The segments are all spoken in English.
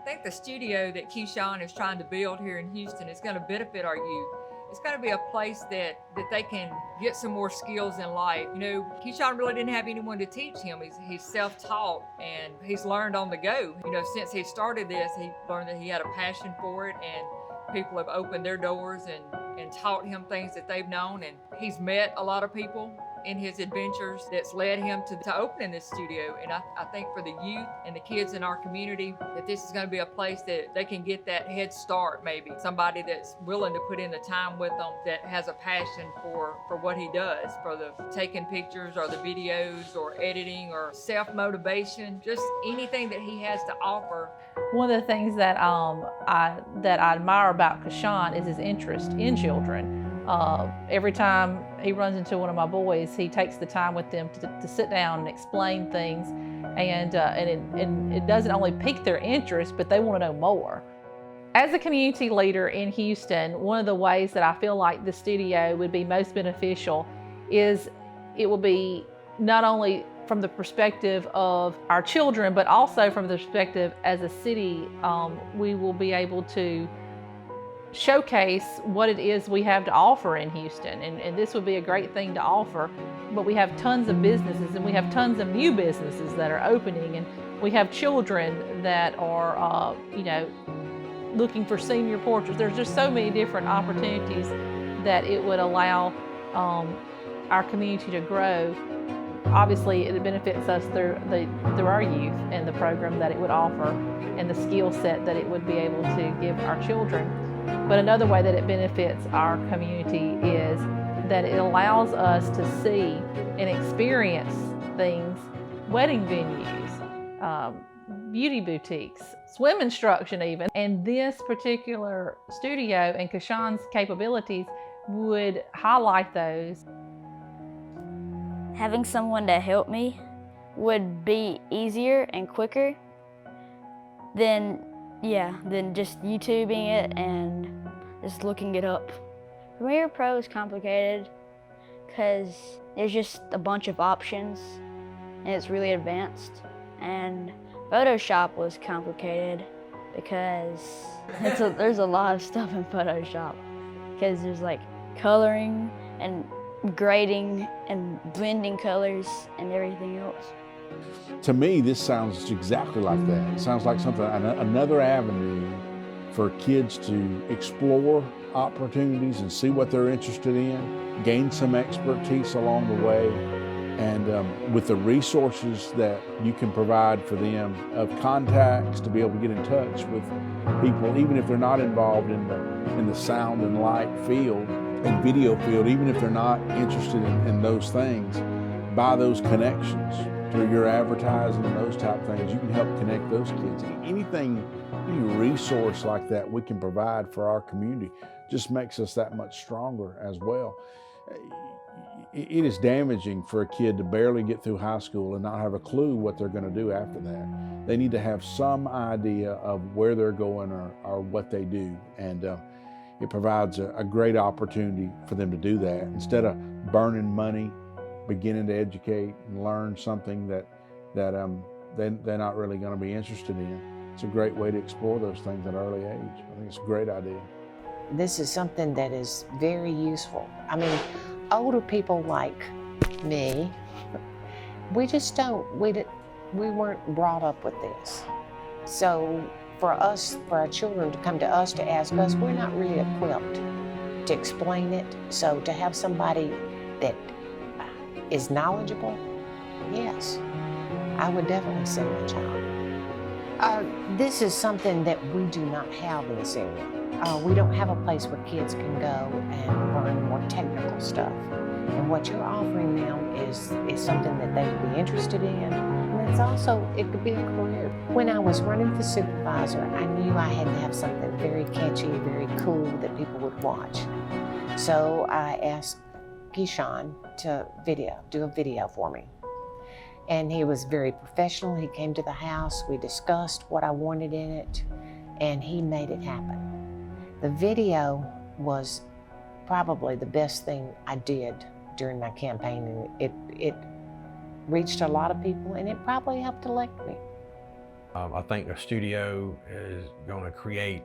think the studio that Keyshawn is trying to build here in Houston is going to benefit our youth. It's going to be a place that they can get some more skills in life. You know, Keyshawn really didn't have anyone to teach him. He's self-taught and he's learned on the go. You know, since he started this, he learned that he had a passion for it, and people have opened their doors and taught him things that they've known. And he's met a lot of people in his adventures that's led him to opening this studio. And I think for the youth and the kids in our community, that this is going to be a place that they can get that head start, maybe somebody that's willing to put in the time with them, that has a passion for what he does, for the taking pictures or the videos or editing or self-motivation, just anything that he has to offer. One of the things that I admire about Keyshawn is his interest in children. Every time he runs into one of my boys, he takes the time with them to sit down and explain things, and it doesn't only pique their interest, but they want to know more. As a community leader in Houston, one of the ways that I feel like the studio would be most beneficial is it will be not only from the perspective of our children, but also from the perspective as a city. We will be able to showcase what it is we have to offer in Houston, and this would be a great thing to offer. But we have tons of businesses, and we have tons of new businesses that are opening, and we have children that are looking for senior portraits. There's just so many different opportunities that it would allow our community to grow. Obviously, it benefits us through our youth and the program that it would offer and the skill set that it would be able to give our children. But another way that it benefits our community is that it allows us to see and experience things, wedding venues, beauty boutiques, swim instruction even. And this particular studio and Keyshawn's capabilities would highlight those. Having someone to help me would be easier and quicker than just YouTubing it and just looking it up. Premiere Pro is complicated because there's just a bunch of options and it's really advanced. And Photoshop was complicated because there's a lot of stuff in Photoshop, because there's like coloring and grading and blending colors and everything else. To me, this sounds exactly like that. It sounds like something, another avenue for kids to explore opportunities and see what they're interested in, gain some expertise along the way, and with the resources that you can provide for them of contacts to be able to get in touch with people, even if they're not involved in the sound and light field and video field, even if they're not interested in those things, by those connections through your advertising and those type of things, you can help connect those kids. Anything, any resource like that we can provide for our community just makes us that much stronger as well. It is damaging for a kid to barely get through high school and not have a clue what they're going to do after that. They need to have some idea of where they're going or what they do. And it provides a great opportunity for them to do that. Instead of burning money, beginning to educate and learn something that they're not really going to be interested in. It's a great way to explore those things at an early age. I think it's a great idea. This is something that is very useful. I mean, older people like me, we just we weren't brought up with this. So for our children to come to us to ask us, we're not really equipped to explain it. So to have somebody that is knowledgeable, yes, I would definitely send my child. This is something that we do not have in this area. We don't have a place where kids can go and learn more technical stuff. And what you're offering them is something that they would be interested in. And it's also, it could be a career. When I was running for supervisor, I knew I had to have something very catchy, very cool that people would watch. So I asked Keyshawn to do a video for me. And he was very professional. He came to the house, we discussed what I wanted in it, and he made it happen. The video was probably the best thing I did during my campaign, and it reached a lot of people, and it probably helped elect me. I think a studio is going to create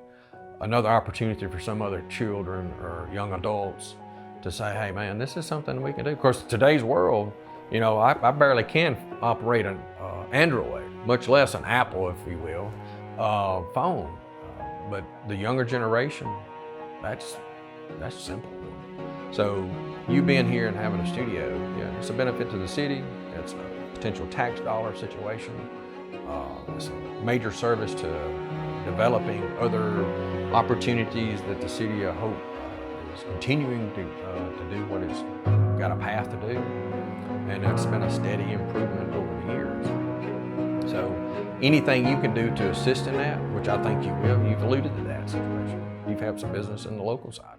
another opportunity for some other children or young adults to say, hey man, this is something we can do. Of course, today's world, you know, I barely can operate an Android, much less an Apple, if you will, phone. But the younger generation, that's simple. So you being here and having a studio, yeah, it's a benefit to the city. It's a potential tax dollar situation. It's a major service to developing other opportunities that the city, I hope, is continuing to do what it's got a path to do. And it's been a steady improvement over the years. So anything you can do to assist in that, which I think you will, you've alluded to that situation. You've had some business in the local side.